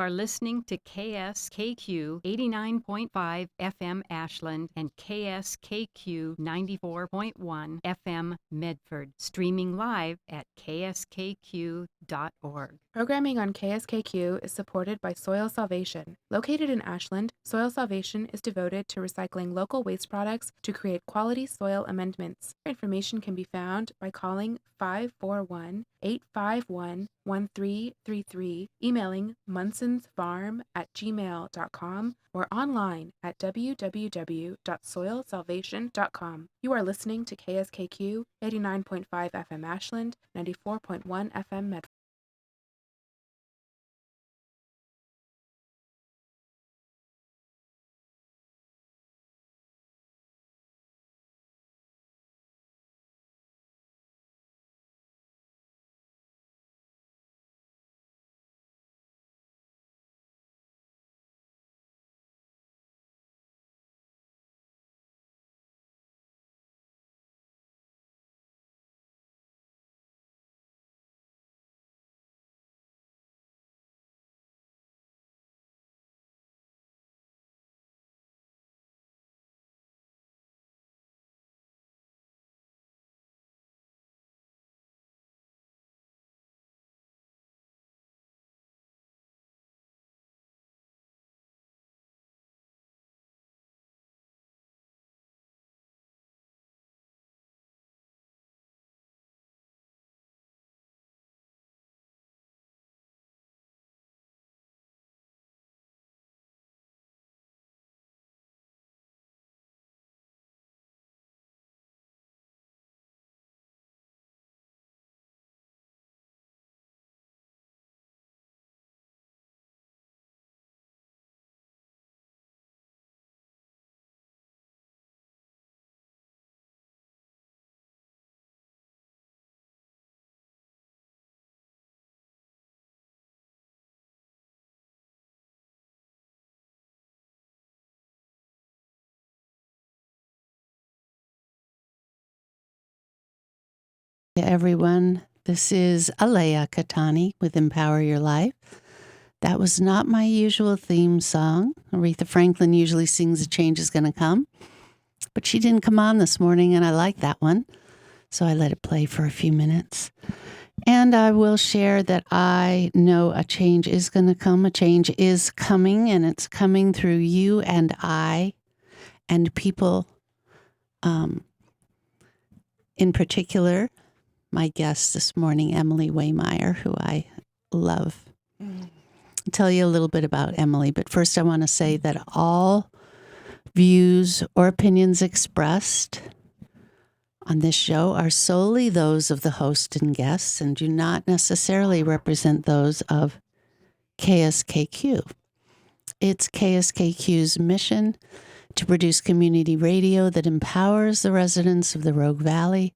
are listening to KSKQ 89.5 FM Ashland and KSKQ 94.1 FM Medford, streaming live at kskq.org. Programming on KSKQ is supported by Soil Salvation. Located in Ashland, Soil Salvation is devoted to recycling local waste products to create quality soil amendments. Information can be found by calling 541-851-1333, emailing munsonsfarm@gmail.com, or online at www.soilsalvation.com. You are listening to KSKQ 89.5 FM Ashland, 94.1 FM Medford. Everyone, this is Alaya Ketani with Empower Your Life. That was not my usual theme song. Aretha Franklin usually sings A Change Is Gonna Come, but she didn't come on this morning, and I like that one, so I let it play for a few minutes. And I will share that I know a change is going to come. A change is coming, and it's coming through you and I and people in particular. My guest this morning, Emily Waymire, who I love. I'll tell you a little bit about Emily, but first I want to say that all views or opinions expressed on this show are solely those of the host and guests and do not necessarily represent those of KSKQ. It's KSKQ's mission to produce community radio that empowers the residents of the Rogue Valley,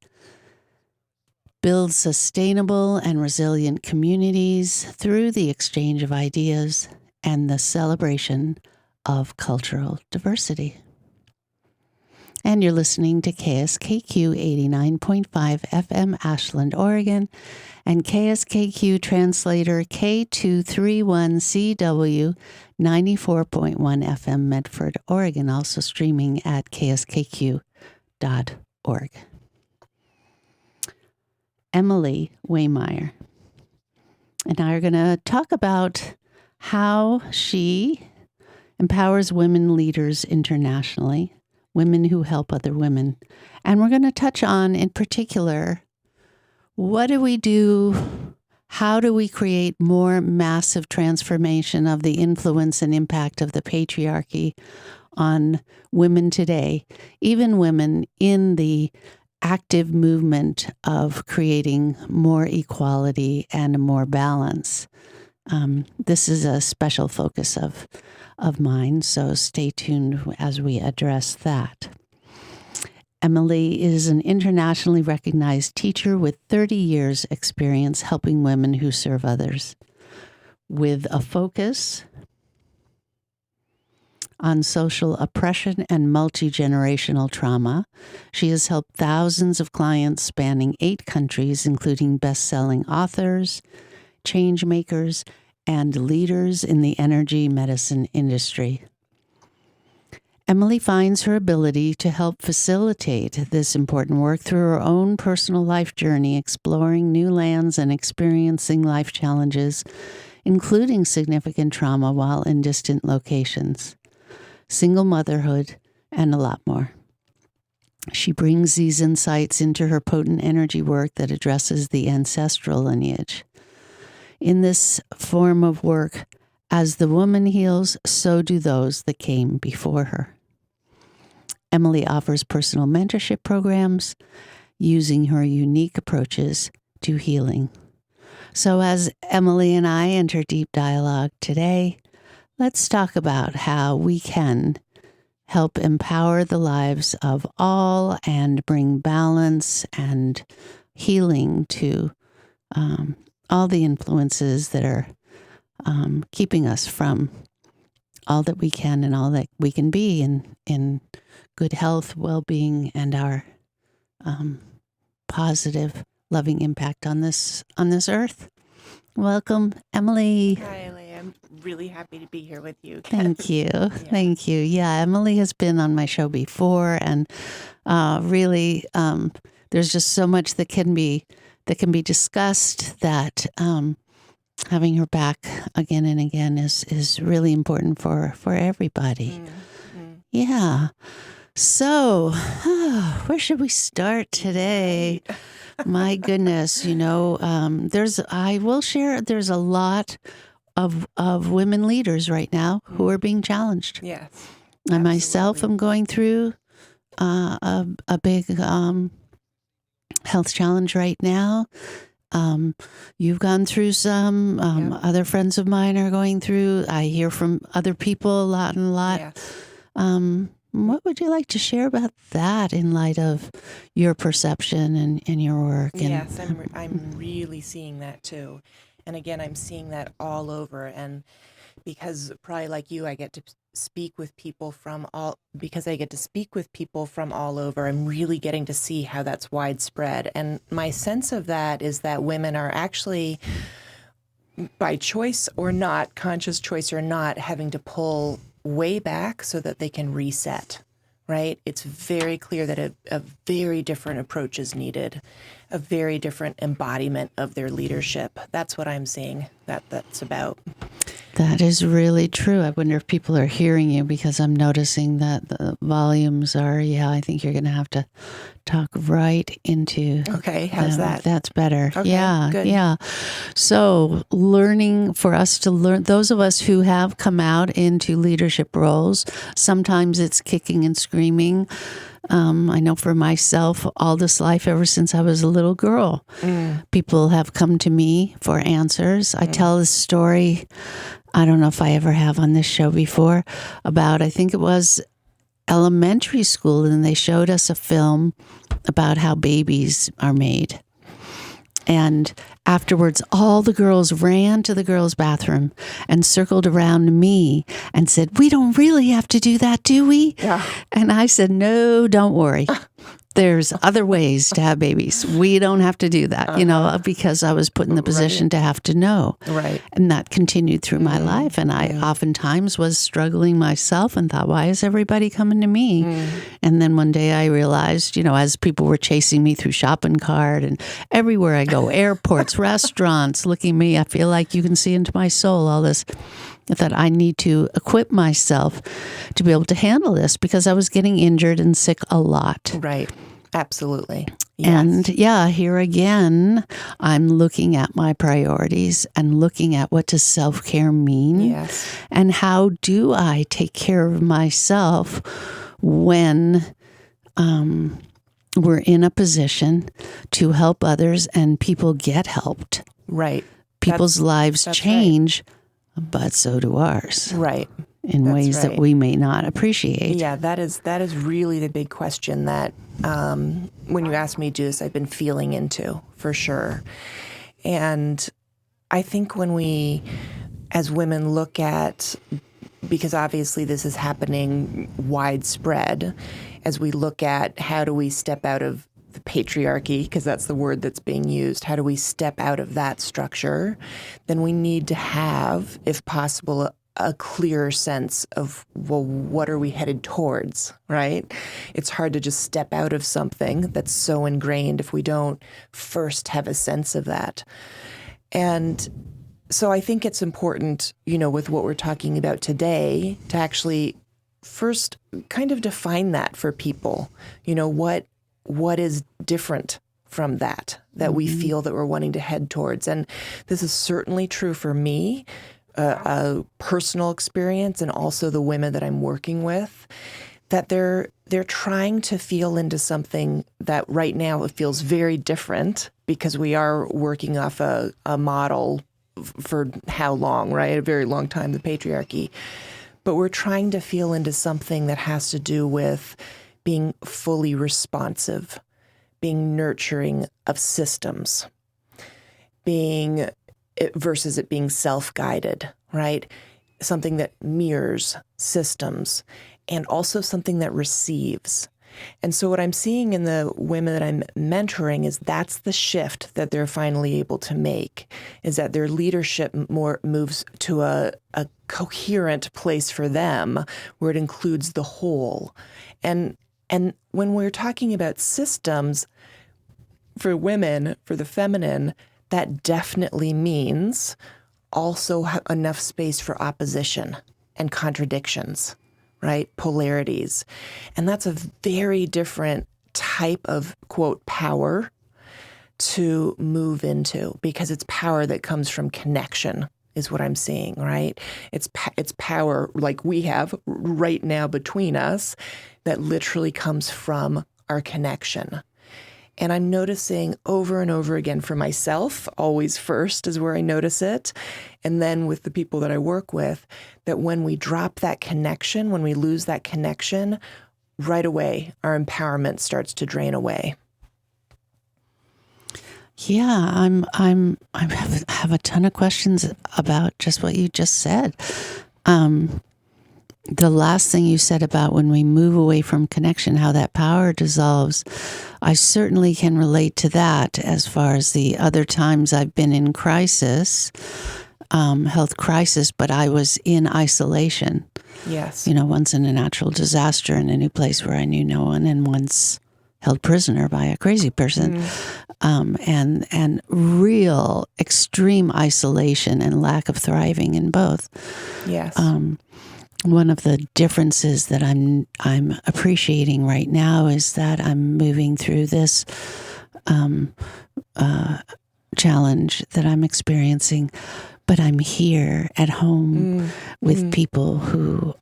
build sustainable and resilient communities through the exchange of ideas and the celebration of cultural diversity. And you're listening to KSKQ 89.5 FM Ashland, Oregon, and KSKQ translator K231CW 94.1 FM Medford, Oregon, also streaming at kskq.org. Emily Waymire and I are going to talk about how she empowers women leaders internationally, women who help other women. And we're going to touch on, in particular, what do we do? How do we create more massive transformation of the influence and impact of the patriarchy on women today, even women in the active movement of creating more equality and more balance? This is a special focus of mine, so stay tuned as we address that. Emily is an internationally recognized teacher with 30 years experience helping women who serve others. With a focus on social oppression and multi-generational trauma, she has helped thousands of clients spanning 8 countries, including best-selling authors, change makers, and leaders in the energy medicine industry. Emily finds her ability to help facilitate this important work through her own personal life journey, exploring new lands and experiencing life challenges, including significant trauma while in distant locations, single motherhood, and a lot more. She brings these insights into her potent energy work that addresses the ancestral lineage. In this form of work, as the woman heals, so do those that came before her. Emily offers personal mentorship programs using her unique approaches to healing. So as Emily and I enter deep dialogue today, let's talk about how we can help empower the lives of all and bring balance and healing to all the influences that are keeping us from all that we can and all that we can be in good health, well-being, and our positive, loving impact on this earth. Welcome, Emily. Hi, Alaya. I'm really happy to be here with you. Thank you. Thank you. Yeah, Emily has been on my show before, and really, there's just so much that can be discussed that having her back again and again is really important for everybody. Yeah. So, where should we start today? My goodness, I will share, there's a lot of women leaders right now who are being challenged. Yes. I myself am going through a big health challenge right now. You've gone through some, other friends of mine are going through. I hear from other people a lot. Yes. What would you like to share about that in light of your perception and your work? Yes, I'm really seeing that too. And again, I'm seeing that all over. And because probably like you, I get to speak with people from all over, I'm really getting to see how that's widespread. And my sense of that is that women are actually, by choice or not, conscious choice or not, having to pull way back so that they can reset, right? It's very clear that a very different approach is needed, a very different embodiment of their leadership. That's what I'm seeing that's about. That is really true. I wonder if people are hearing you, because I'm noticing that the volumes are, I think you're going to have to talk right into. Okay, how's that? That's better. Okay, yeah, good. Yeah. So for us to learn, those of us who have come out into leadership roles, sometimes it's kicking and screaming. I know for myself, all this life, ever since I was a little girl, people have come to me for answers. I tell this story, I don't know if I ever have on this show before, about, I think it was elementary school, and they showed us a film about how babies are made. And afterwards, all the girls ran to the girls' bathroom and circled around me and said, "We don't really have to do that, do we?" Yeah. And I said, "No, don't worry. There's other ways to have babies. We don't have to do that," because I was put in the position to have to know. Right. And that continued through my life. And I oftentimes was struggling myself and thought, why is everybody coming to me? And then one day I realized, as people were chasing me through shopping cart and everywhere I go, airports, restaurants, looking at me, I feel like you can see into my soul, all this, that I need to equip myself to be able to handle this, because I was getting injured and sick a lot. Right. Absolutely. Yes. And here again, I'm looking at my priorities and looking at what does self-care mean? Yes. And how do I take care of myself when we're in a position to help others and people get helped. Right. People's lives that's change, but so do ours. Right. In That's ways that right. we may not appreciate. Yeah, that is really the big question that when you asked me to do this, I've been feeling into for sure. And I think when we, as women, look at, because obviously this is happening widespread, as we look at how do we step out of the patriarchy, because that's the word that's being used, how do we step out of that structure, then we need to have, if possible, a clearer sense of, well, what are we headed towards, right? It's hard to just step out of something that's so ingrained if we don't first have a sense of that. And so I think it's important, with what we're talking about today, to actually first kind of define that for people. What is different from that we feel that we're wanting to head towards. And this is certainly true for me, a personal experience, and also the women that I'm working with, that they're trying to feel into something that right now it feels very different, because we are working off a model for how long, right? A very long time, the patriarchy. But we're trying to feel into something that has to do with being fully responsive, being nurturing of systems, versus it being self-guided, right? Something that mirrors systems, and also something that receives. And so what I'm seeing in the women that I'm mentoring is that's the shift that they're finally able to make, is that their leadership more moves to a coherent place for them, where it includes the whole. And when we're talking about systems for women, for the feminine, that definitely means also enough space for opposition and contradictions, right? Polarities. And that's a very different type of, quote, power to move into, because it's power that comes from connection, is what I'm seeing, right? It's power like we have right now between us that literally comes from our connection. And I'm noticing over and over again for myself, always first is where I notice it. And then with the people that I work with, that when we drop that connection, when we lose that connection, right away, our empowerment starts to drain away. Yeah, I have a ton of questions about just what you just said. The last thing you said about when we move away from connection, how that power dissolves, I certainly can relate to that as far as the other times I've been in crisis, health crisis, but I was in isolation. Yes. Once in a natural disaster in a new place where I knew no one, and once held prisoner by a crazy person, and real extreme isolation and lack of thriving in both. Yes. One of the differences that I'm appreciating right now is that I'm moving through this challenge that I'm experiencing, but I'm here at home with people who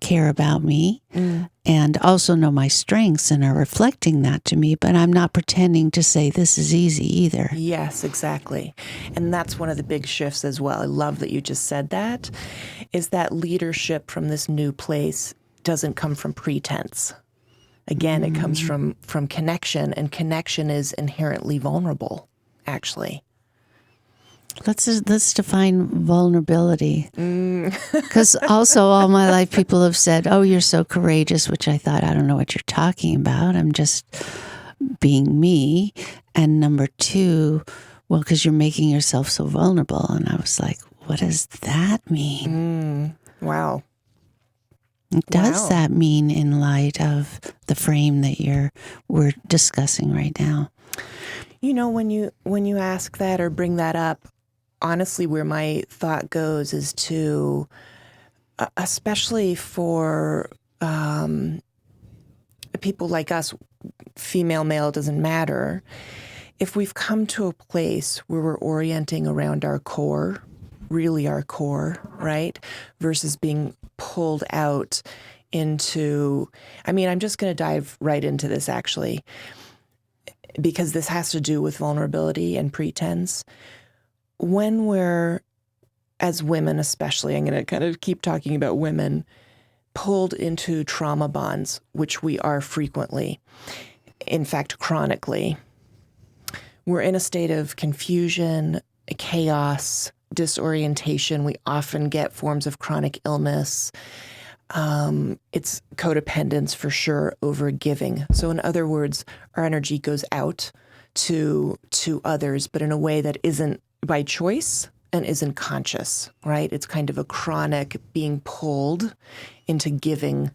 care about me and also know my strengths and are reflecting that to me, but I'm not pretending to say this is easy either. Yes, exactly. And that's one of the big shifts as well. I love that you just said that, is that leadership from this new place doesn't come from pretense. Again, it comes from connection, and connection is inherently vulnerable, actually. Let's define vulnerability. Because also all my life people have said, oh, you're so courageous, which I thought, I don't know what you're talking about. I'm just being me. And number two, well, because you're making yourself so vulnerable. And I was like, what does that mean? Wow. What does that mean in light of the frame that we're discussing right now? When you ask that or bring that up, honestly, where my thought goes is to, especially for people like us, female, male, doesn't matter, if we've come to a place where we're orienting around our core, really our core, right, versus being pulled out into, I'm just going to dive right into this, actually, because this has to do with vulnerability and pretense. When we're, as women especially, I'm going to kind of keep talking about women, pulled into trauma bonds, which we are frequently, in fact, chronically, we're in a state of confusion, chaos, disorientation. We often get forms of chronic illness. It's codependence for sure over giving. So in other words, our energy goes out to others, but in a way that isn't by choice and isn't conscious, right? It's kind of a chronic being pulled into giving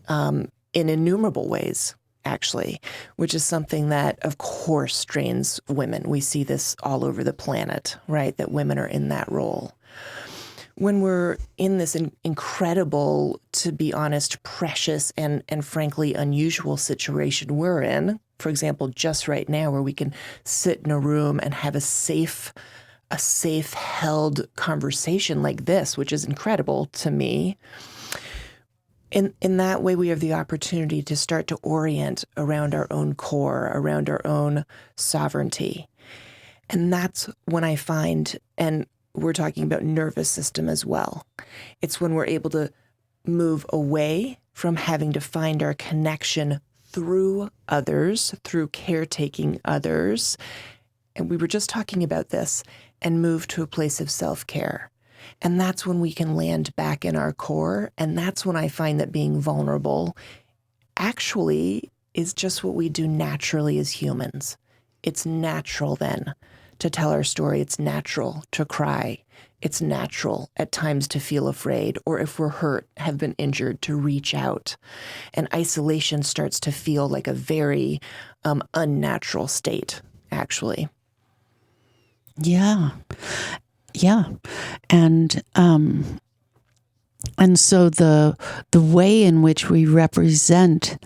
in innumerable ways, actually, which is something that, of course, strains women. We see this all over the planet, right? That women are in that role. When we're in this incredible, to be honest, precious and frankly unusual situation we're in, for example, just right now where we can sit in a room and have a safe held conversation like this, which is incredible to me. In that way, we have the opportunity to start to orient around our own core, around our own sovereignty. And that's when I find, and we're talking about nervous system as well. It's when we're able to move away from having to find our connection through others, through caretaking others. And we were just talking about this, and move to a place of self-care. And that's when we can land back in our core. And that's when I find that being vulnerable actually is just what we do naturally as humans. It's natural then to tell our story. It's natural to cry. It's natural at times to feel afraid, or if we're hurt, have been injured, to reach out. And isolation starts to feel like a very unnatural state, actually. Yeah. Yeah. And so the way in which we represent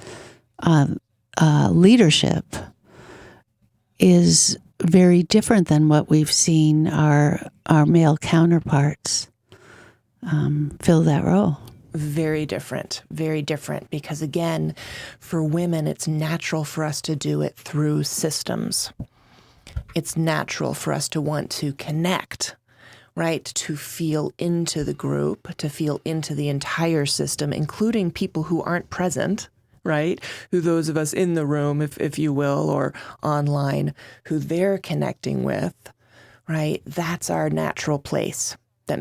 leadership is very different than what we've seen our male counterparts fill that role. Very different, because again, for women, it's natural for us to do it through systems. It's natural for us to want to connect, right? To feel into the group, to feel into the entire system, including people who aren't present, right? Who those of us in the room, if you will, or online, who they're connecting with, right? That's our natural place that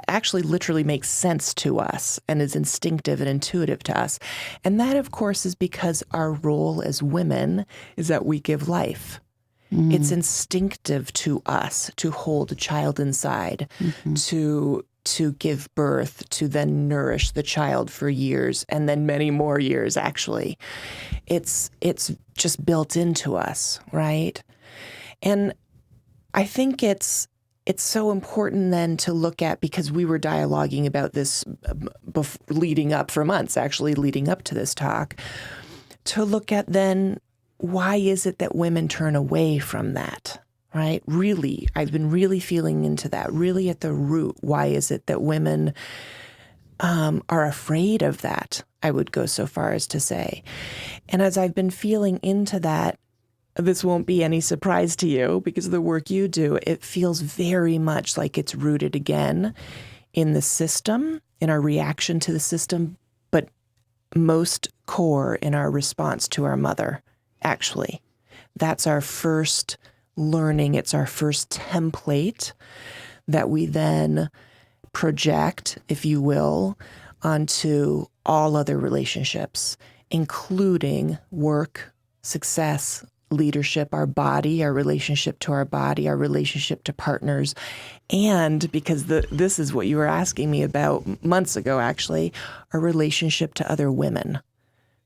actually literally makes sense to us and is instinctive and intuitive to us. And that, of course, is because our role as women is that we give life. It's instinctive to us to hold a child inside, to give birth, to then nourish the child for years, and then many more years, actually. It's just built into us, right? And I think it's so important then to look at, because we were dialoguing about this leading up to this talk, to look at then, why is it that women turn away from that, right? Really, I've been really feeling into that, really at the root. Why is it that women are afraid of that? I would go so far as to say. And as I've been feeling into that, this won't be any surprise to you because of the work you do. It feels very much like it's rooted again in the system, in our reaction to the system, but most core in our response to our mother. Actually, that's our first learning. It's our first template that we then project, if you will, onto all other relationships, including work, success, leadership, our body, our relationship to our body, our relationship to partners. And because this is what you were asking me about months ago, actually, our relationship to other women.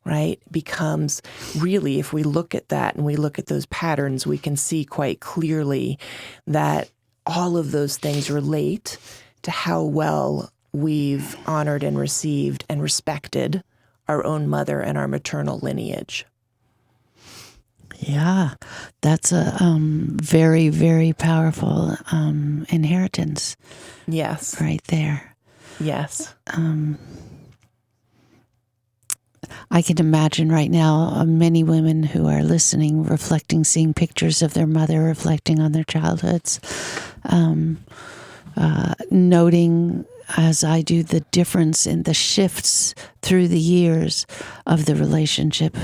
Right, becomes really, if we look at that and we look at those patterns, we can see quite clearly that all of those things relate to how well we've honored and received and respected our own mother and our maternal lineage. Yeah, that's a very, very powerful inheritance. Yes. Right there. Yes. I can imagine right now many women who are listening, reflecting, seeing pictures of their mother, reflecting on their childhoods, noting, as I do, the difference in the shifts through the years of the relationship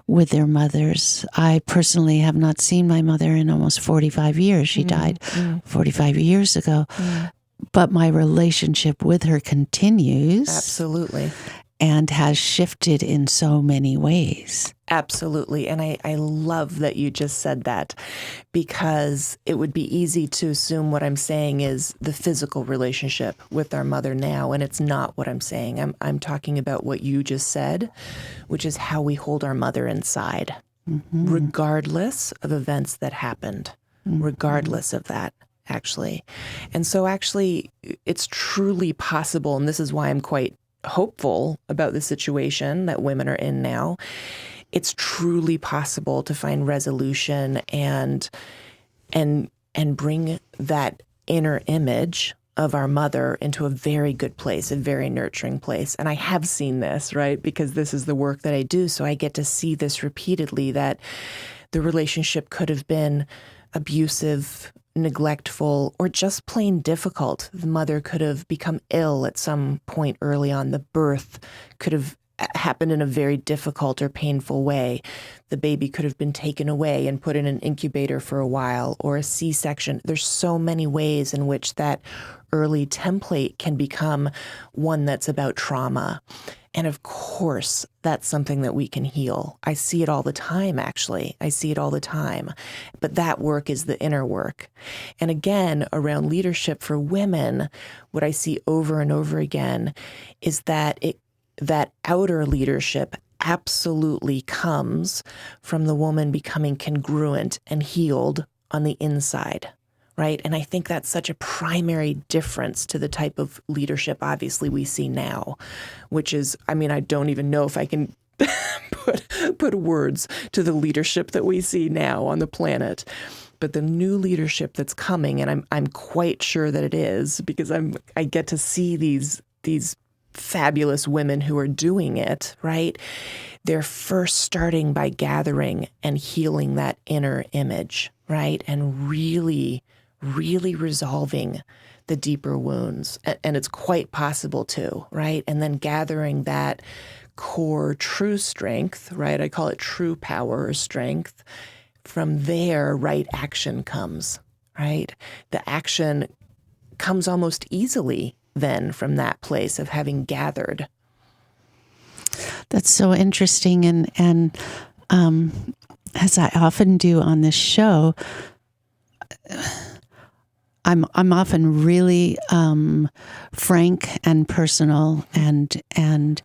with their mothers. I personally have not seen my mother in almost 45 years. She died 45 years ago. but my relationship with her continues. Absolutely. And has shifted in so many ways. Absolutely. And I love that you just said that, because it would be easy to assume what I'm saying is the physical relationship with our mother now, and it's not what I'm saying. I'm talking about what you just said, which is how we hold our mother inside, regardless of events that happened, regardless of that, actually. And so actually, it's truly possible, and this is why I'm quite hopeful about the situation that women are in now. It's truly possible to find resolution and bring that inner image of our mother into a very good place, a very nurturing place. And I have seen this, right? Because this is the work that I do. So I get to see this repeatedly, that the relationship could have been abusive, neglectful, or just plain difficult. The mother could have become ill at some point early on. The birth could have happened in a very difficult or painful way. The baby could have been taken away and put in an incubator for a while, or a C-section. There's so many ways in which that early template can become one that's about trauma. And of course, that's something that we can heal. I see it all the time, actually. I see it all the time. But that work is the inner work. And again, around leadership for women, what I see over and over again is that that outer leadership absolutely comes from the woman becoming congruent and healed on the inside. Right? And I think that's such a primary difference to the type of leadership, obviously, we see now, which is, I mean, I don't even know if I can put words to the leadership that we see now on the planet. But the new leadership that's coming, and I'm quite sure that it is, because I get to see these fabulous women who are doing it, right? They're first starting by gathering and healing that inner image, right? And really resolving the deeper wounds. And it's quite possible too, right? And then gathering that core true strength, right? I call it true power or strength. From there, right action comes, right? The action comes almost easily then from that place of having gathered. That's so interesting. And as I often do on this show, I'm often really frank and personal, and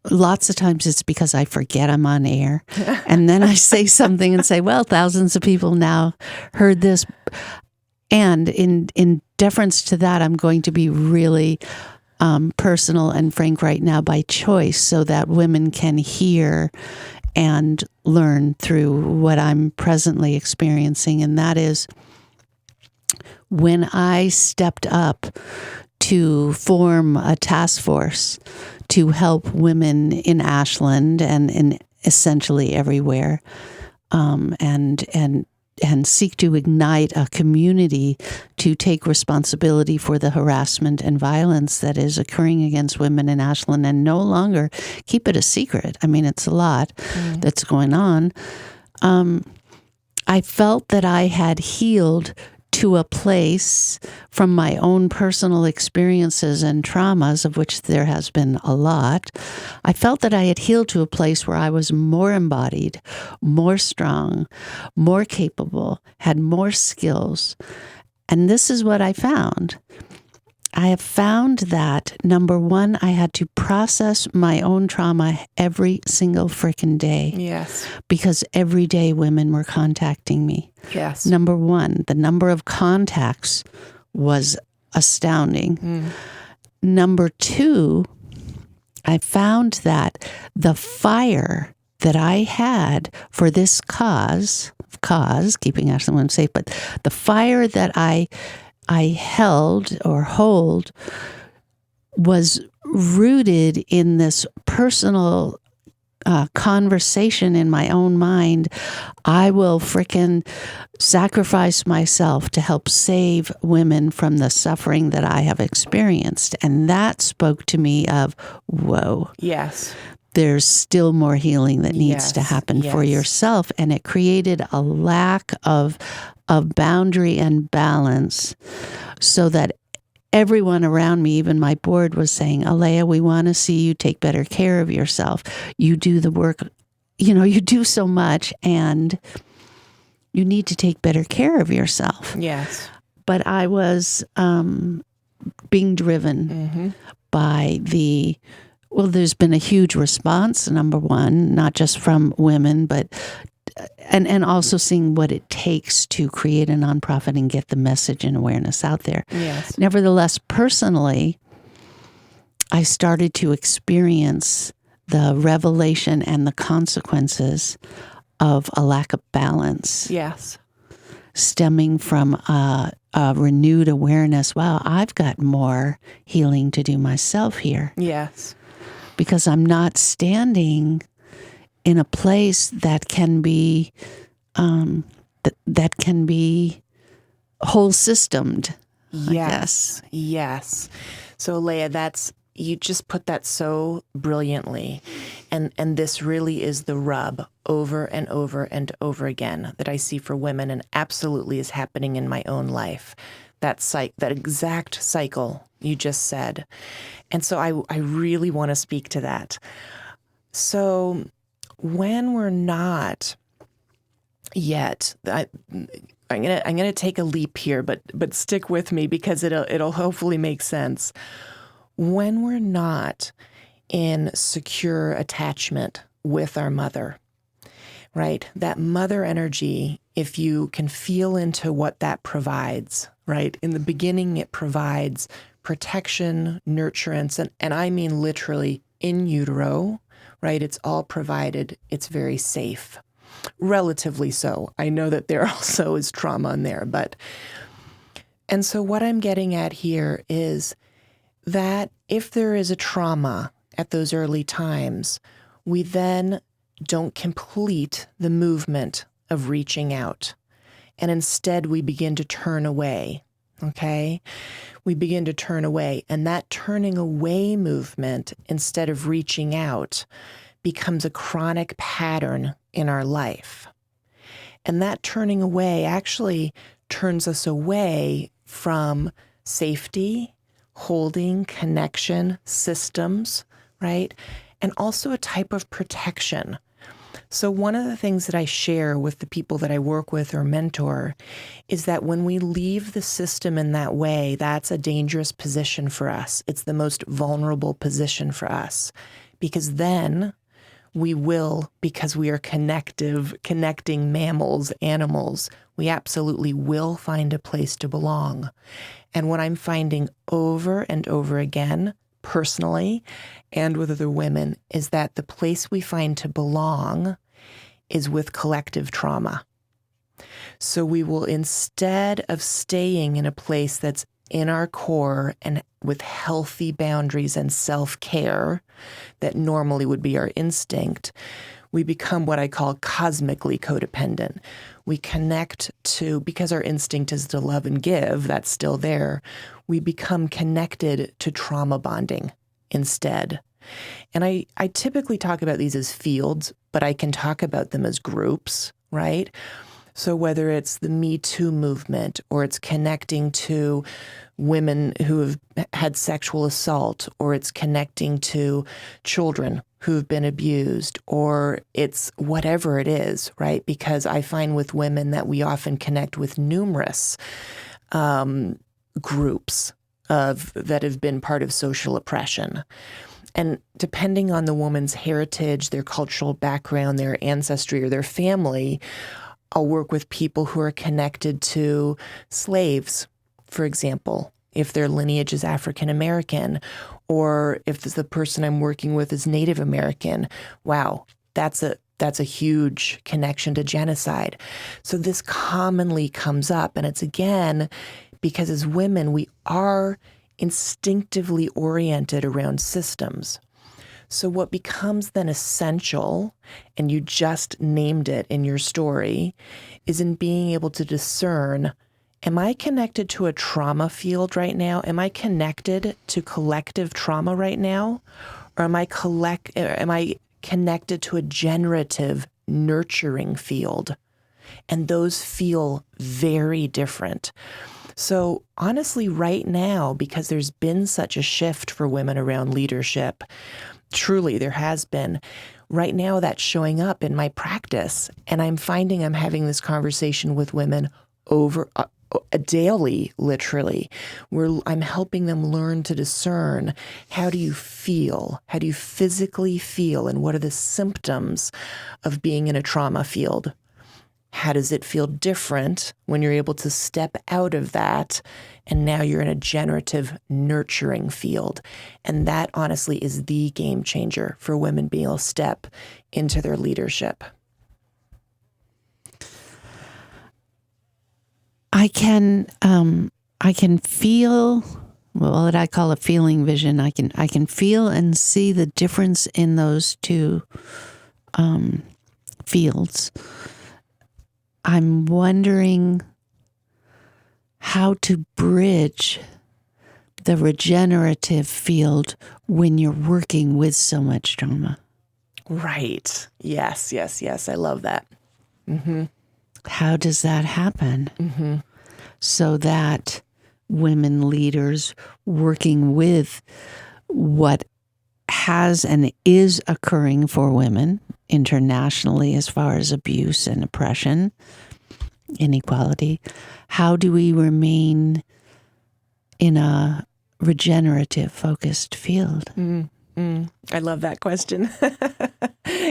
lots of times it's because I forget I'm on air, and then I say something and say, "Well, thousands of people now heard this," and in deference to that, I'm going to be really personal and frank right now by choice, so that women can hear and learn through what I'm presently experiencing, and that is, when I stepped up to form a task force to help women in Ashland and in essentially everywhere, and seek to ignite a community to take responsibility for the harassment and violence that is occurring against women in Ashland, and no longer keep it a secret. I mean, it's a lot that's going on. I felt that I had healed to a place from my own personal experiences and traumas, of which there has been a lot. I felt that I had healed to a place where I was more embodied, more strong, more capable, had more skills. And this is what I found. I have found that, number one, I had to process my own trauma every single frickin' day. Yes. Because every day women were contacting me. Yes. Number one, the number of contacts was astounding. Number two, I found that the fire that I had for this cause, keeping Ashland women safe, but the fire that I held or hold was rooted in this personal conversation in my own mind. I will frickin' sacrifice myself to help save women from the suffering that I have experienced. And that spoke to me of, whoa. Yes. There's still more healing that needs to happen for yourself. And it created a lack of boundary and balance, so that everyone around me, even my board, was saying, Alaya, we want to see you take better care of yourself. You do the work, you do so much, and you need to take better care of yourself. Yes. But I was being driven by there's been a huge response, number one, not just from women, but and also seeing what it takes to create a nonprofit and get the message and awareness out there. Yes. Nevertheless, personally, I started to experience the revelation and the consequences of a lack of balance. Yes. Stemming from a renewed awareness. Wow, I've got more healing to do myself here. Yes. Because I'm not standing in a place that can be that can be whole systemed. Yes. Yes. So Alaya, you just put that so brilliantly. And this really is the rub over and over and over again that I see for women, and absolutely is happening in my own life. That exact cycle you just said. And so I really want to speak to that. So when we're not yet, I'm gonna take a leap here, but stick with me because it'll hopefully make sense. When we're not in secure attachment with our mother, right? That mother energy, if you can feel into what that provides, right? In the beginning, it provides protection, nurturance, and I mean literally in utero, right? It's all provided. It's very safe, relatively so. I know that there also is trauma in there, and so what I'm getting at here is that if there is a trauma at those early times, we then don't complete the movement of reaching out. And instead, we begin to turn away, okay? We begin to turn away. And that turning away movement, instead of reaching out, becomes a chronic pattern in our life. And that turning away actually turns us away from safety, holding, connection, systems, right? And also a type of protection. So one of the things that I share with the people that I work with or mentor is that when we leave the system in that way, that's a dangerous position for us. It's the most vulnerable position for us, because then we will, because we are connecting mammals, animals, we absolutely will find a place to belong. And what I'm finding over and over again, personally and with other women, is that the place we find to belong is with collective trauma. So we will, instead of staying in a place that's in our core and with healthy boundaries and self-care that normally would be our instinct, we become what I call cosmically codependent. We connect to, because our instinct is to love and give, that's still there, we become connected to trauma bonding instead. And I typically talk about these as fields, but I can talk about them as groups, right? So whether it's the Me Too movement, or it's connecting to women who have had sexual assault, or it's connecting to children who've been abused, or it's whatever it is, right? Because I find with women that we often connect with numerous groups that have been part of social oppression. And depending on the woman's heritage, their cultural background, their ancestry, or their family, I'll work with people who are connected to slaves, for example, if their lineage is African American, or if the person I'm working with is Native American. Wow, that's a huge connection to genocide. So this commonly comes up, and it's again because as women we are instinctively oriented around systems. So what becomes then essential, and you just named it in your story, is in being able to discern, am I connected to a trauma field right now? Am I connected to collective trauma right now? Or am I connected to a generative, nurturing field? And those feel very different. So honestly, right now, because there's been such a shift for women around leadership, truly there has been, right now that's showing up in my practice. And I'm finding I'm having this conversation with women over daily, literally, where I'm helping them learn to discern, how do you feel? How do you physically feel? And what are the symptoms of being in a trauma field? How does it feel different when you're able to step out of that and now you're in a generative, nurturing field? And that honestly is the game changer for women being able to step into their leadership. I can feel, well, what I call a feeling vision. I can feel and see the difference in those two fields. I'm wondering how to bridge the regenerative field when you're working with so much trauma. Right. Yes. I love that. Mm-hmm. How does that happen? Mm-hmm. So that women leaders working with what has and is occurring for women internationally as far as abuse and oppression, inequality, how do we remain in a regenerative focused field? I love that question.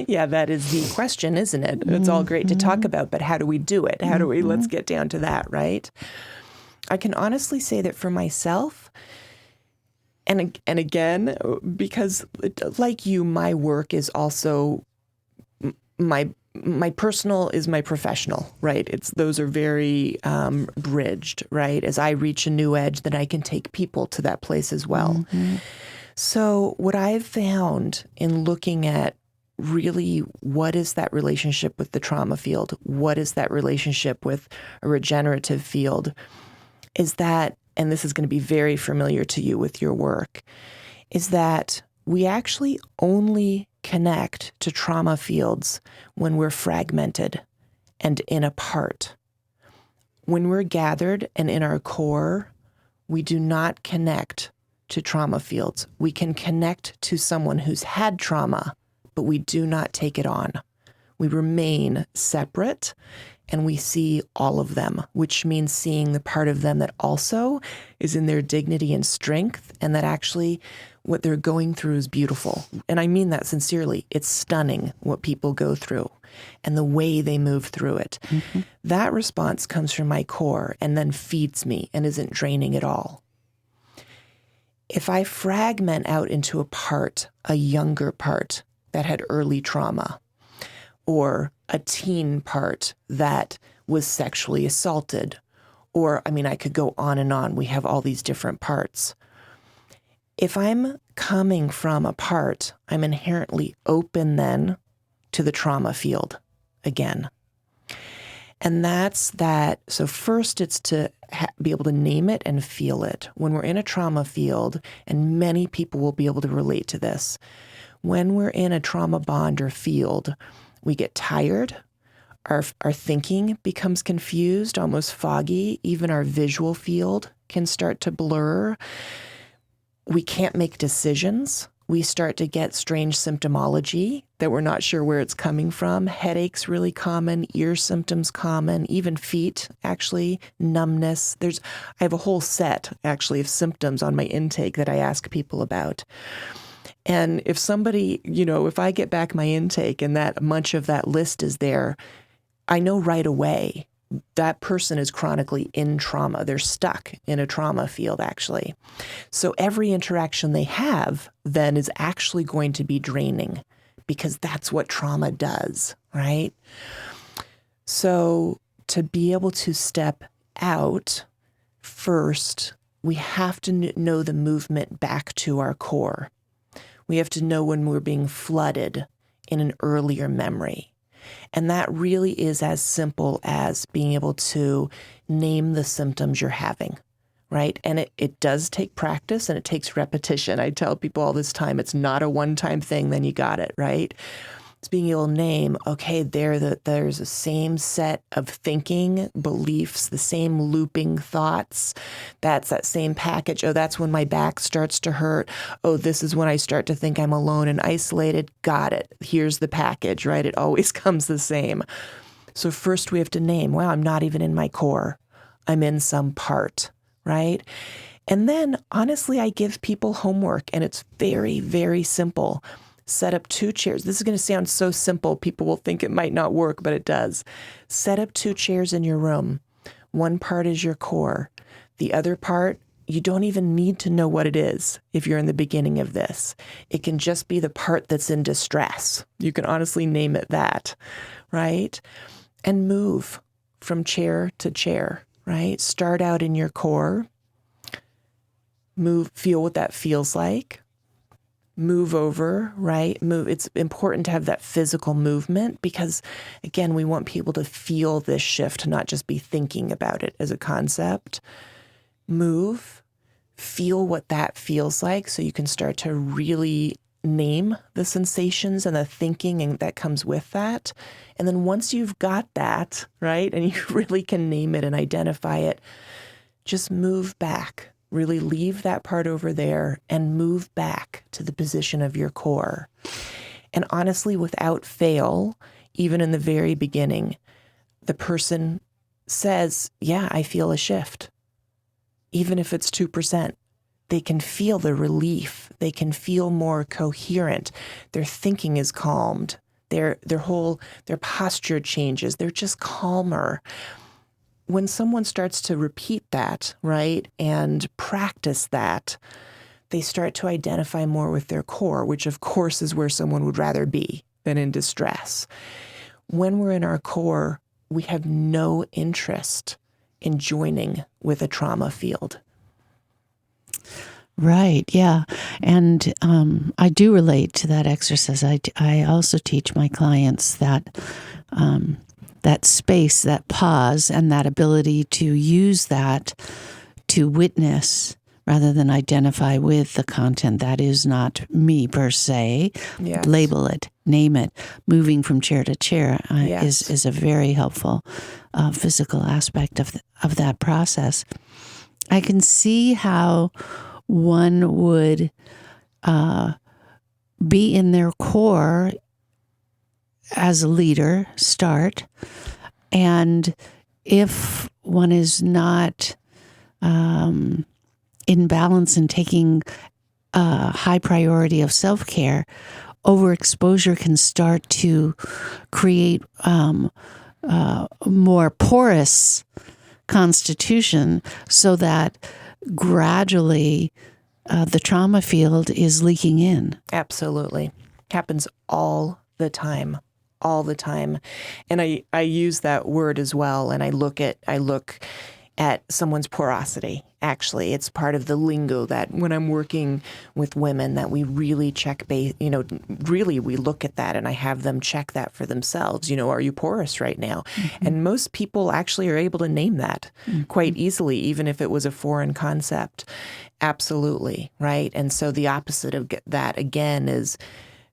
Yeah, that is the question, isn't it? It's all great to talk about, but how do we do it? How do we, let's get down to that, right? I can honestly say that for myself, and again, because like you, my work is also my personal is my professional, right? Those are very bridged, right? As I reach a new edge, then I can take people to that place as well. Mm-hmm. So what I've found in looking at really what is that relationship with the trauma field, what is that relationship with a regenerative field, is that, and this is going to be very familiar to you with your work, is that we actually only connect to trauma fields when we're fragmented and in a part. When we're gathered and in our core, we do not connect to trauma fields. We can connect to someone who's had trauma, but we do not take it on. We remain separate and we see all of them, which means seeing the part of them that also is in their dignity and strength, and that actually what they're going through is beautiful. And I mean that sincerely. It's stunning what people go through and the way they move through it. Mm-hmm. That response comes from my core and then feeds me and isn't draining at all. If I fragment out into a part, a younger part that had early trauma, or a teen part that was sexually assaulted, or, I mean, I could go on and on. We have all these different parts. If I'm coming from a part, I'm inherently open then to the trauma field again. And that's that. So first it's to be able to name it and feel it. When we're in a trauma field, and many people will be able to relate to this, when we're in a trauma bond or field, we get tired, our thinking becomes confused, almost foggy, even our visual field can start to blur. We can't make decisions. We start to get strange symptomology that we're not sure where it's coming from. Headaches really common, ear symptoms common, even feet, actually, numbness. I have a whole set, actually, of symptoms on my intake that I ask people about. And if somebody, if I get back my intake and that much of that list is there, I know right away that person is chronically in trauma. They're stuck in a trauma field, actually. So every interaction they have then is actually going to be draining because that's what trauma does, right? So to be able to step out, first, we have to know the movement back to our core. We have to know when we're being flooded in an earlier memory. And that really is as simple as being able to name the symptoms you're having, right? And it does take practice and it takes repetition. I tell people all this time, it's not a one-time thing, then you got it, right? It's being able to name, okay, there's the same set of thinking, beliefs, the same looping thoughts. That's that same package. Oh, that's when my back starts to hurt. Oh, this is when I start to think I'm alone and isolated. Got it. Here's the package, right? It always comes the same. So first we have to name, wow, I'm not even in my core. I'm in some part, right? And then, honestly, I give people homework, and it's very, very simple. Set up 2 chairs. This is going to sound so simple. People will think it might not work, but it does. Set up 2 chairs in your room. One part is your core. The other part, you don't even need to know what it is if you're in the beginning of this. It can just be the part that's in distress. You can honestly name it that, right? And move from chair to chair, right? Start out in your core. Move, feel what that feels like. Move over, right? Move. It's important to have that physical movement because, again, we want people to feel this shift, not just be thinking about it as a concept. Move, feel what that feels like so you can start to really name the sensations and the thinking and that comes with that. And then once you've got that, right, and you really can name it and identify it, just move back. Really leave that part over there and move back to the position of your core. And honestly, without fail, even in the very beginning, the person says, yeah, I feel a shift. Even if it's 2%, they can feel the relief. They can feel more coherent. Their thinking is calmed. Their posture changes. They're just calmer. When someone starts to repeat that, right, and practice that, they start to identify more with their core, which of course is where someone would rather be than in distress. When we're in our core, we have no interest in joining with a trauma field. Right, yeah. And I do relate to that exercise. I also teach my clients that that space, that pause, and that ability to use that to witness rather than identify with the content. That is not me per se. Yes. Label it, name it. Moving from chair to chair Yes. is a very helpful physical aspect of that process. I can see how one would be in their core as a leader, start, and if one is not in balance and taking a high priority of self-care, overexposure can start to create more porous constitution so that gradually the trauma field is leaking in. Absolutely. Happens all the time. All the time. And I use that word as well. And I look at someone's porosity. Actually, it's part of the lingo that when I'm working with women that we really check really we look at that and I have them check that for themselves. Are you porous right now? Mm-hmm. And most people actually are able to name that quite easily, even if it was a foreign concept. Absolutely. Right. And so the opposite of that again is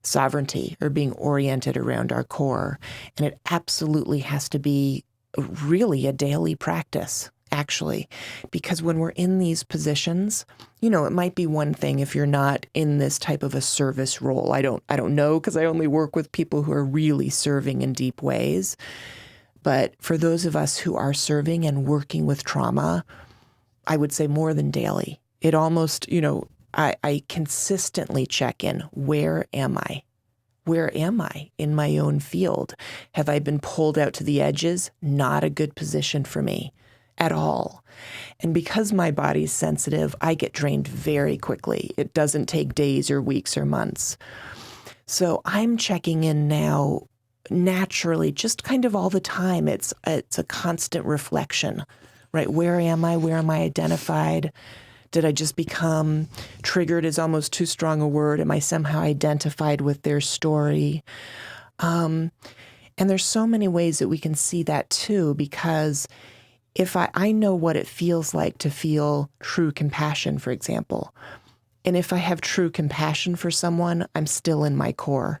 sovereignty or being oriented around our core. And it absolutely has to be really a daily practice, actually, because when we're in these positions, it might be one thing if you're not in this type of a service role. I don't know because I only work with people who are really serving in deep ways. But for those of us who are serving and working with trauma, I would say more than daily. It almost, I consistently check in. Where am I? Where am I in my own field? Have I been pulled out to the edges? Not a good position for me at all. And because my body's sensitive, I get drained very quickly. It doesn't take days or weeks or months. So I'm checking in now naturally, just kind of all the time. It's a constant reflection, right? Where am I? Where am I identified? Did I just become triggered is almost too strong a word? Am I somehow identified with their story? And there's so many ways that we can see that too, because if I know what it feels like to feel true compassion, for example, and if I have true compassion for someone, I'm still in my core,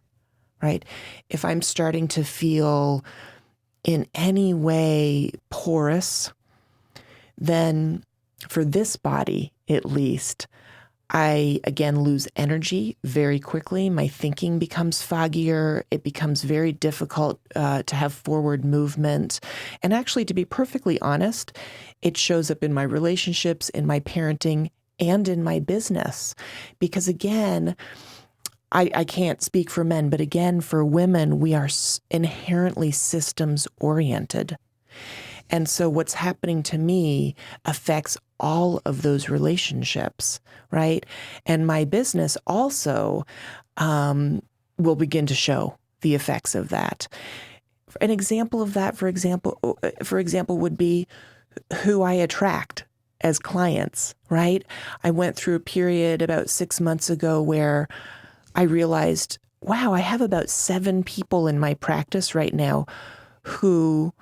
right? If I'm starting to feel in any way porous, then for this body, at least, I, again, lose energy very quickly. My thinking becomes foggier. It becomes very difficult to have forward movement. And actually, to be perfectly honest, it shows up in my relationships, in my parenting, and in my business. Because again, I can't speak for men, but again, for women, we are inherently systems oriented. And so what's happening to me affects all of those relationships, right? And my business also will begin to show the effects of that. An example of that, for example, would be who I attract as clients, right? I went through a period about 6 months ago where I realized, wow, I have about 7 people in my practice right now who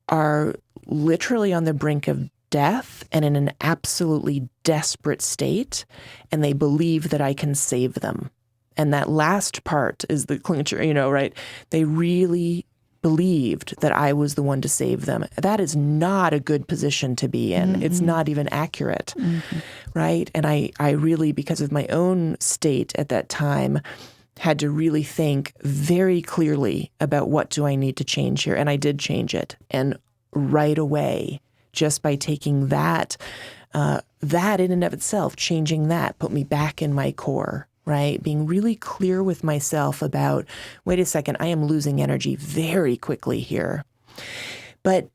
are literally on the brink of death and in an absolutely desperate state, and they believe that I can save them. And that last part is the clincher, right? They really believed that I was the one to save them. That is not a good position to be in. Mm-hmm. It's not even accurate, right? And I really, because of my own state at that time, had to really think very clearly about what do I need to change here. And I did change it. And right away, just by taking that in and of itself, changing that, put me back in my core, right? Being really clear with myself about, wait a second, I am losing energy very quickly here. But,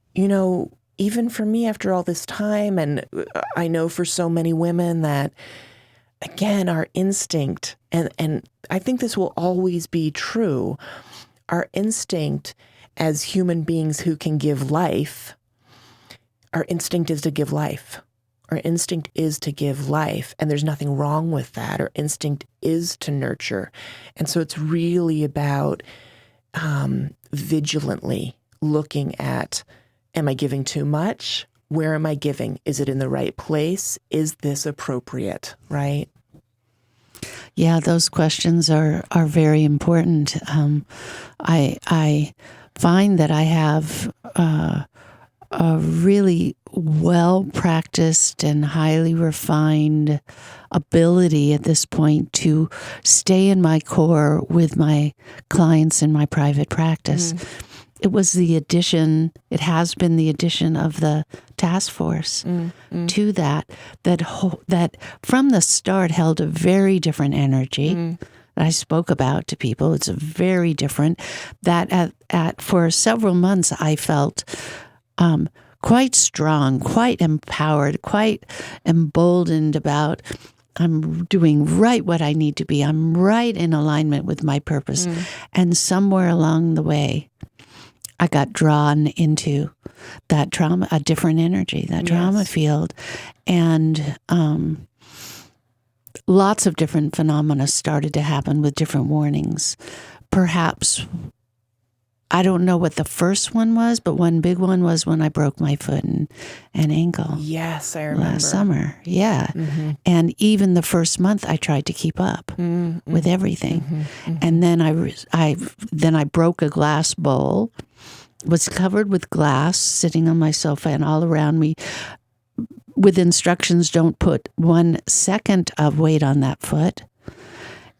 even for me after all this time, and I know for so many women that, again, our instinct, and I think this will always be true, our instinct as human beings who can give life, our instinct is to give life. Our instinct is to give life, and there's nothing wrong with that. Our instinct is to nurture. And so it's really about vigilantly looking at, am I giving too much? Where am I giving? Is it in the right place? Is this appropriate, right? Yeah, those questions are very important. I find that I have a really well-practiced and highly refined ability at this point to stay in my core with my clients in my private practice. It has been the addition of the task force to that from the start held a very different energy that I spoke about to people. It's a very different, that for several months I felt quite strong, quite empowered, quite emboldened about, I'm doing right what I need to be. I'm right in alignment with my purpose. And somewhere along the way, I got drawn into that trauma, a different energy, that trauma field. And lots of different phenomena started to happen with different warnings. Perhaps, I don't know what the first one was, but one big one was when I broke my foot and ankle. Yes, I remember. Last summer, yeah. And even the first month, I tried to keep up with everything. And then I broke a glass bowl, was covered with glass, sitting on my sofa, and all around me, with instructions, don't put 1 second of weight on that foot.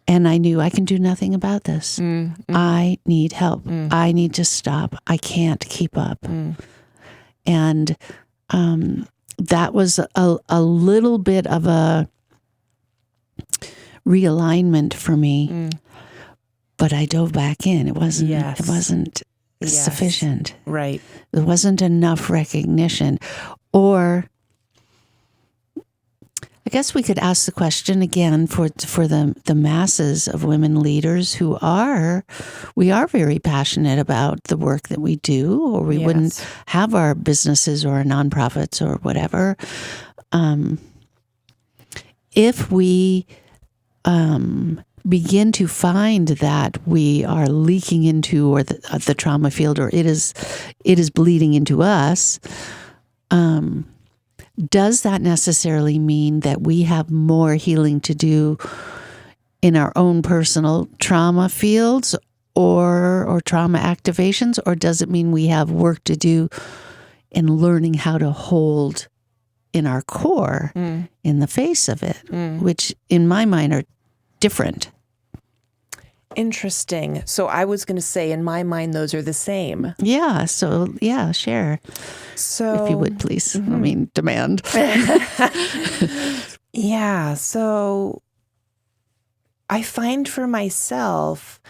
And I knew I can do nothing about this. I need help. I need to stop. I can't keep up. And that was a little bit of a realignment for me. But I dove back in. It wasn't sufficient. Right. There wasn't enough recognition. Or I guess we could ask the question again for the masses of women leaders we are very passionate about the work that we do, or we wouldn't have our businesses or our nonprofits or whatever. If we begin to find that we are leaking into or the trauma field, or it is bleeding into us, does that necessarily mean that we have more healing to do in our own personal trauma fields? or trauma activations, or does it mean we have work to do in learning how to hold in our core in the face of it, which in my mind are different? Interesting. So I was going to say, in my mind, those are the same. Yeah. So, yeah, share. So, if you would, please. I mean, demand. Yeah. So I find for myself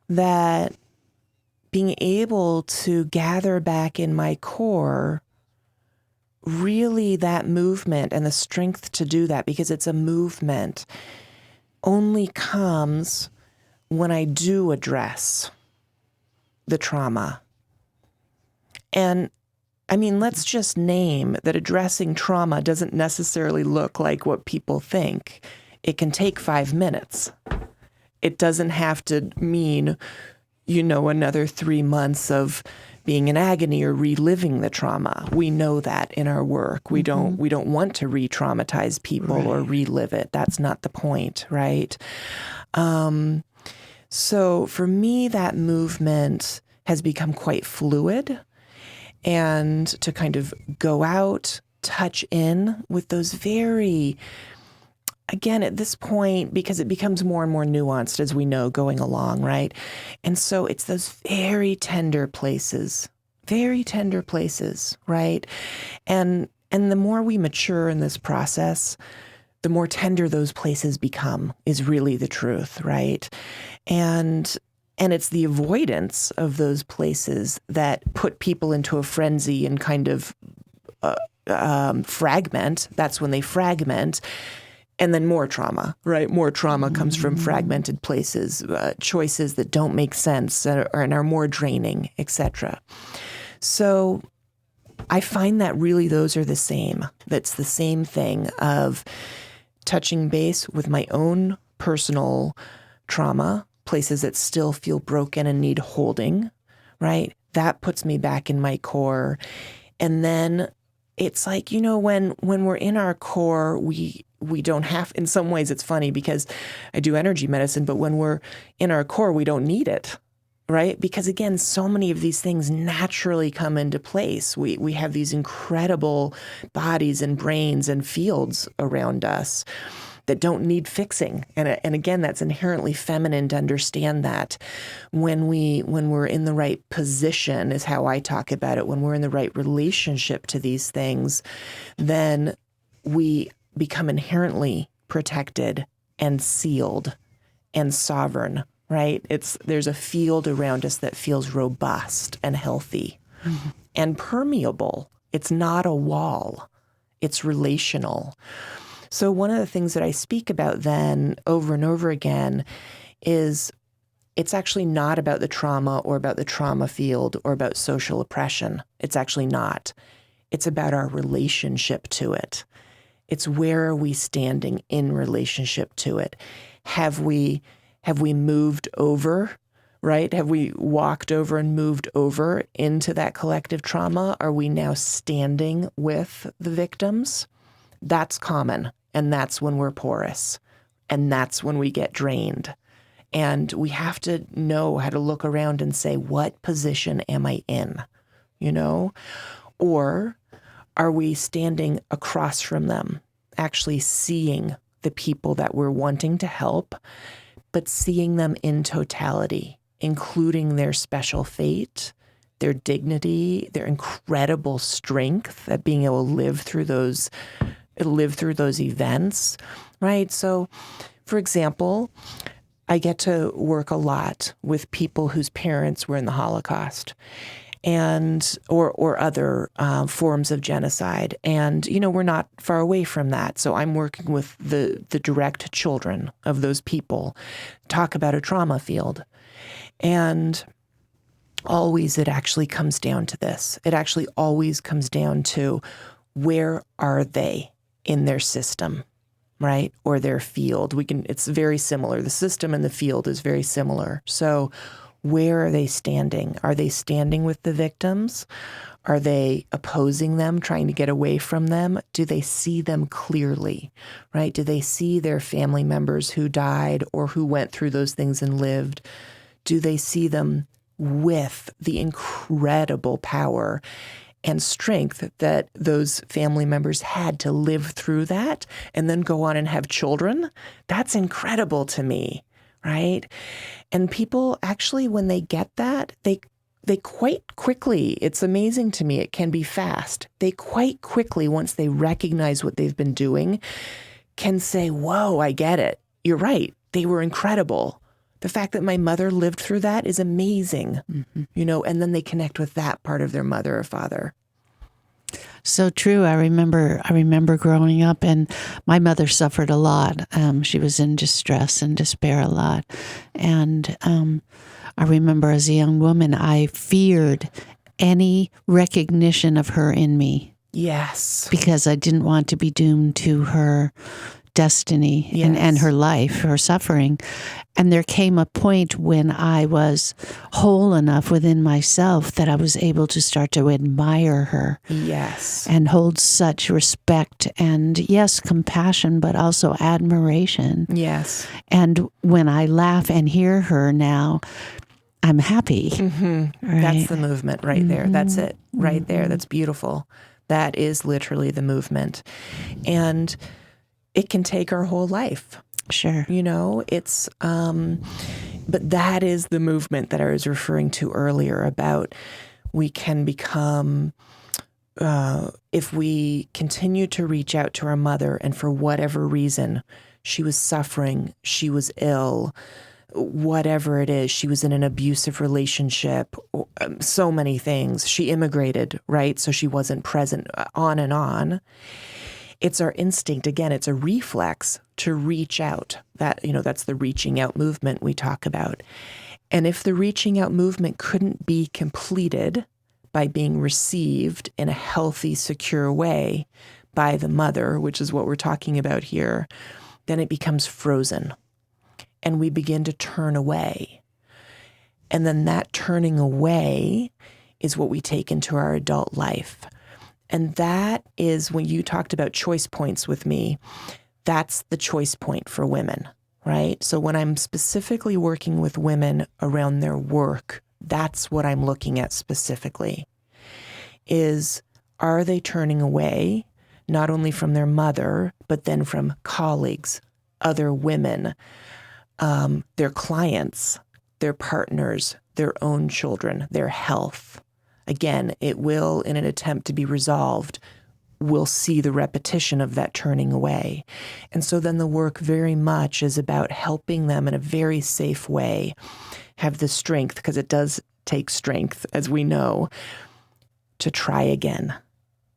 that being able to gather back in my core, really that movement and the strength to do that, because it's a movement, only comes when I do address the trauma. And I mean, let's just name that addressing trauma doesn't necessarily look like what people think. It can take 5 minutes. It doesn't have to mean, another 3 months of being in agony or reliving the trauma. We know that in our work. We don't want to re-traumatize people or relive it. That's not the point, right? So for me, that movement has become quite fluid, and to kind of go out, touch in with those very, again, at this point, because it becomes more and more nuanced as we know going along, right? And so it's those very tender places, right? And the more we mature in this process, the more tender those places become, is really the truth, right? And it's the avoidance of those places that put people into a frenzy and kind of fragment. That's when they fragment. And then more trauma, right? More trauma comes from fragmented places, choices that don't make sense and are more draining, etc. So I find that really those are the same. That's the same thing of touching base with my own personal trauma, places that still feel broken and need holding, right? That puts me back in my core. And then it's like, when we're in our core, we don't have, in some ways it's funny because I do energy medicine, but when we're in our core, we don't need it, right? Because again, so many of these things naturally come into place. We have these incredible bodies and brains and fields around us that don't need fixing. And again, that's inherently feminine to understand that when we're in the right position, is how I talk about it, when we're in the right relationship to these things, then we become inherently protected and sealed and sovereign, right? There's a field around us that feels robust and healthy and permeable. It's not a wall. It's relational. So one of the things that I speak about then over and over again is it's actually not about the trauma or about the trauma field or about social oppression. It's actually not. It's about our relationship to it. It's where are we standing in relationship to it? Have we moved over, right? Have we walked over and moved over into that collective trauma? Are we now standing with the victims? That's common. And that's when we're porous. And that's when we get drained. And we have to know how to look around and say, what position am I in? Or are we standing across from them, actually seeing the people that we're wanting to help, but seeing them in totality, including their special fate, their dignity, their incredible strength at being able to live through those events, right? So, for example, I get to work a lot with people whose parents were in the Holocaust or other forms of genocide. And, we're not far away from that. So I'm working with the direct children of those people, talk about a trauma field. And always it actually comes down to this. It actually always comes down to where are they in their system, right? Or their field. It's very similar. The system and the field is very similar. So where are they standing? Are they standing with the victims? Are they opposing them, trying to get away from them? Do they see them clearly, right? Do they see their family members who died or who went through those things and lived? do they see them with the incredible power and strength that those family members had to live through that and then go on and have children. That's incredible to me, right? And people actually, when they get that, they quite quickly, it's amazing to me, it can be fast. They quite quickly, once they recognize what they've been doing, can say, whoa, I get it. You're right. They were incredible. The fact that my mother lived through that is amazing, and then they connect with that part of their mother or father. So true. I remember growing up, and my mother suffered a lot. She was in distress and despair a lot. And I remember as a young woman, I feared any recognition of her in me. Yes. Because I didn't want to be doomed to her destiny and her life, her suffering. And there came a point when I was whole enough within myself that I was able to start to admire her. Yes. And hold such respect and, yes, compassion, but also admiration. Yes. And when I laugh and hear her now, I'm happy. Right? That's the movement right there. That's it right there. That's beautiful. That is literally the movement. And it can take our whole life. Sure. It's, but that is the movement that I was referring to earlier about we can become, if we continue to reach out to our mother and for whatever reason, she was suffering, she was ill, whatever it is, she was in an abusive relationship, so many things. She immigrated, right? So she wasn't present, on and on. It's our instinct, again, it's a reflex to reach out. That's the reaching out movement we talk about. And if the reaching out movement couldn't be completed by being received in a healthy, secure way by the mother, which is what we're talking about here, then it becomes frozen. And we begin to turn away. And then that turning away is what we take into our adult life. And that is when you talked about choice points with me, that's the choice point for women, right? So when I'm specifically working with women around their work, that's what I'm looking at specifically, is are they turning away not only from their mother, but then from colleagues, other women, their clients, their partners, their own children, their health. Again, it will, in an attempt to be resolved, we'll see the repetition of that turning away. And so then the work very much is about helping them in a very safe way have the strength, because it does take strength, as we know, to try again,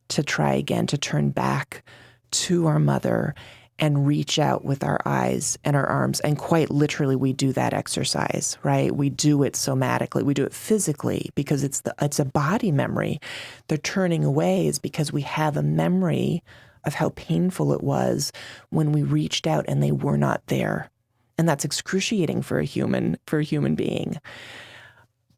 to turn back to our mother and reach out with our eyes and our arms. And quite literally, we do that exercise, right? We do it somatically. We do it physically because it's a body memory. The turning away is because we have a memory of how painful it was when we reached out and they were not there. And that's excruciating for a human being,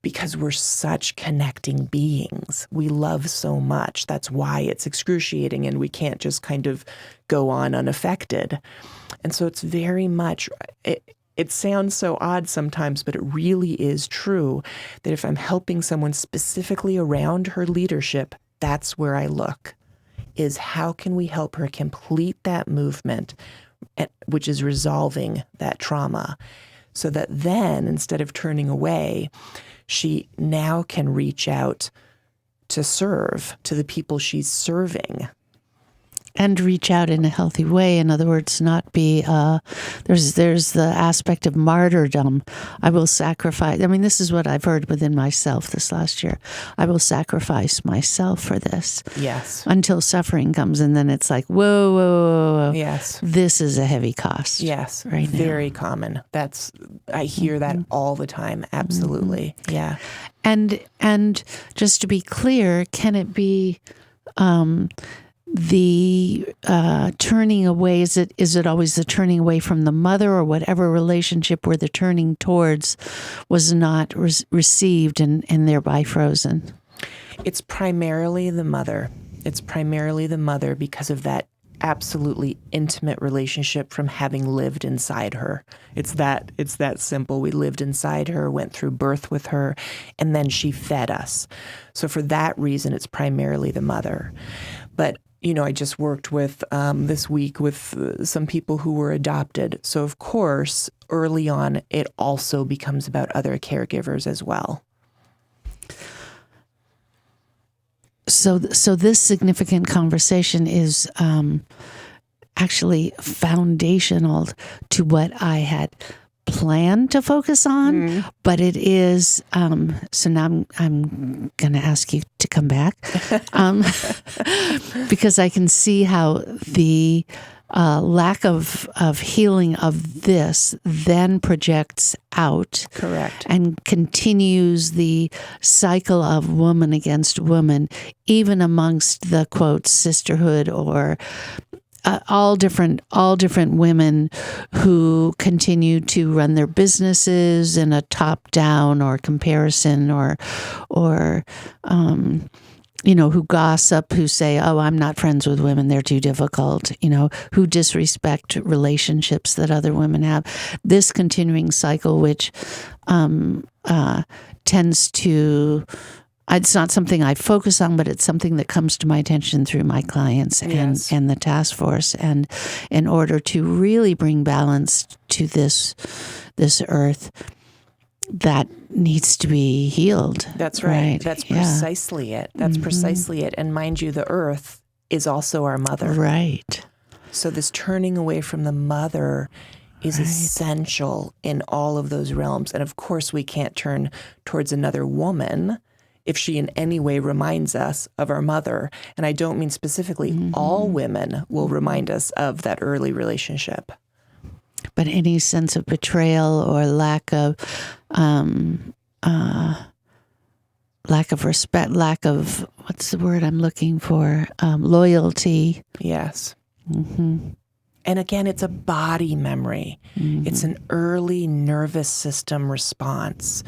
because we're such connecting beings. We love so much. That's why it's excruciating, and we can't just kind of go on unaffected. And so it's very much, it sounds so odd sometimes, but it really is true that if I'm helping someone specifically around her leadership, that's where I look, is how can we help her complete that movement, which is resolving that trauma, so that then, instead of turning away, she now can reach out to serve to the people she's serving. And reach out in a healthy way. In other words, not be, there's the aspect of martyrdom. I will sacrifice. I mean, this is what I've heard within myself this last year. I will sacrifice myself for this. Yes. Until suffering comes, and then it's like, whoa. Yes. This is a heavy cost. Yes. Right now. Very common. I hear that all the time. Absolutely. Yeah. And just to be clear, can it be, the turning away, is it always the turning away from the mother, or whatever relationship where the turning towards was not received and thereby frozen? It's primarily the mother. It's primarily the mother because of that absolutely intimate relationship from having lived inside her. It's that simple. We lived inside her, went through birth with her, and then she fed us. So for that reason, it's primarily the mother. But I just worked with this week with some people who were adopted. So of course, early on, it also becomes about other caregivers as well. So this significant conversation is actually foundational to what I had planned to focus on, but it is. So now I'm going to ask you to come back because I can see how the lack of healing of this then projects out. Correct. And continues the cycle of woman against woman, even amongst the, quote, sisterhood or all different women who continue to run their businesses in a top-down or comparison or who gossip, who say, oh, I'm not friends with women, they're too difficult, who disrespect relationships that other women have. This continuing cycle, which tends to, it's not something I focus on, but it's something that comes to my attention through my clients and the task force. And in order to really bring balance to this earth, that needs to be healed. That's right. That's precisely it. That's precisely it. And mind you, the earth is also our mother. Right. So this turning away from the mother is essential in all of those realms. And of course, we can't turn towards another woman if she in any way reminds us of our mother. And I don't mean specifically all women will remind us of that early relationship. But any sense of betrayal or lack of respect, lack of, what's the word I'm looking for? Loyalty. Yes. And again, it's a body memory. It's an early nervous system response.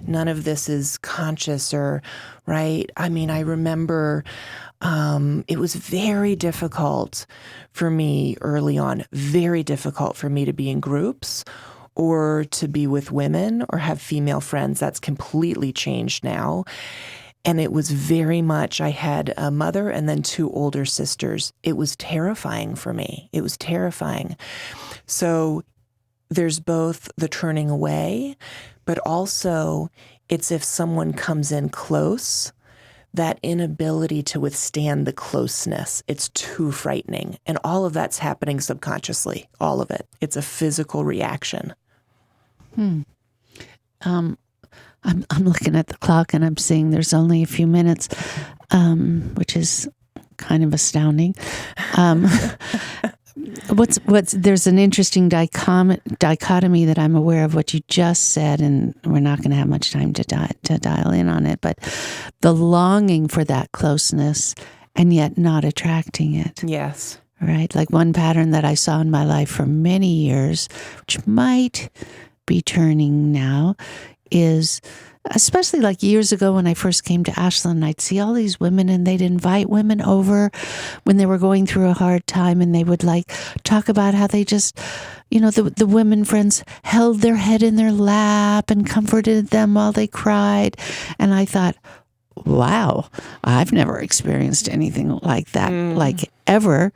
None of this is conscious or, right? I mean, I remember it was very difficult for me early on, very difficult for me to be in groups or to be with women or have female friends. That's completely changed now. And it was very much, I had a mother and then two older sisters. It was terrifying for me. It was terrifying. So there's both the turning away, but also it's if someone comes in close, that inability to withstand the closeness. It's too frightening. And all of that's happening subconsciously, all of it. It's a physical reaction. I'm looking at the clock and I'm seeing there's only a few minutes, which is kind of astounding. There's an interesting dichotomy that I'm aware of what you just said, and we're not going to have much time to dial in on it, but the longing for that closeness and yet not attracting it. Yes. Right? Like one pattern that I saw in my life for many years, which might be turning now, is especially like years ago when I first came to Ashland, I'd see all these women and they'd invite women over when they were going through a hard time, and they would like talk about how they just, the women friends held their head in their lap and comforted them while they cried. And I thought, wow, I've never experienced anything like that, like ever.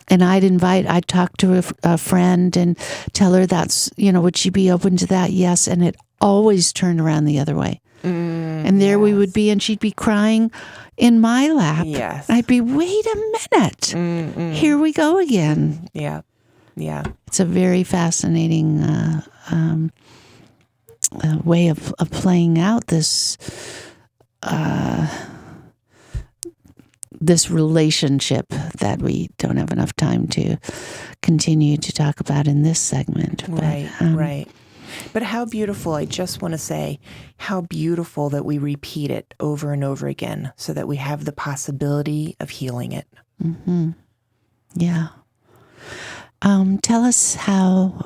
And I'd talk to a friend and tell her that's, would she be open to that? Yes. And it always turned around the other way. And there we would be, and she'd be crying in my lap. Yes. I'd be, wait a minute. Here we go again. Yeah. Yeah. It's a very fascinating way of playing out this this relationship that we don't have enough time to continue to talk about in this segment. Right, right. But how beautiful, I just want to say, how beautiful that we repeat it over and over again so that we have the possibility of healing it. Yeah. Tell us how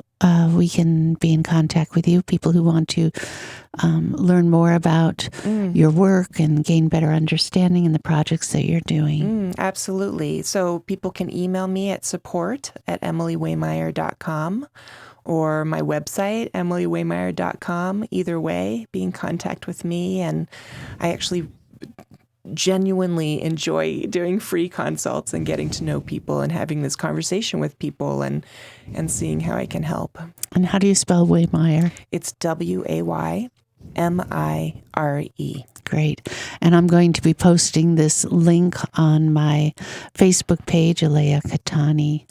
we can be in contact with you, people who want to learn more about your work and gain better understanding in the projects that you're doing? Absolutely. So people can email me at support@emilywaymire.com or my website, emilywaymire.com. Either way, be in contact with me. And I actually genuinely enjoy doing free consults and getting to know people and having this conversation with people and seeing how I can help. And how do you spell Waymire? It's Waymire. Great. And I'm going to be posting this link on my Facebook page, Alaya Ketani,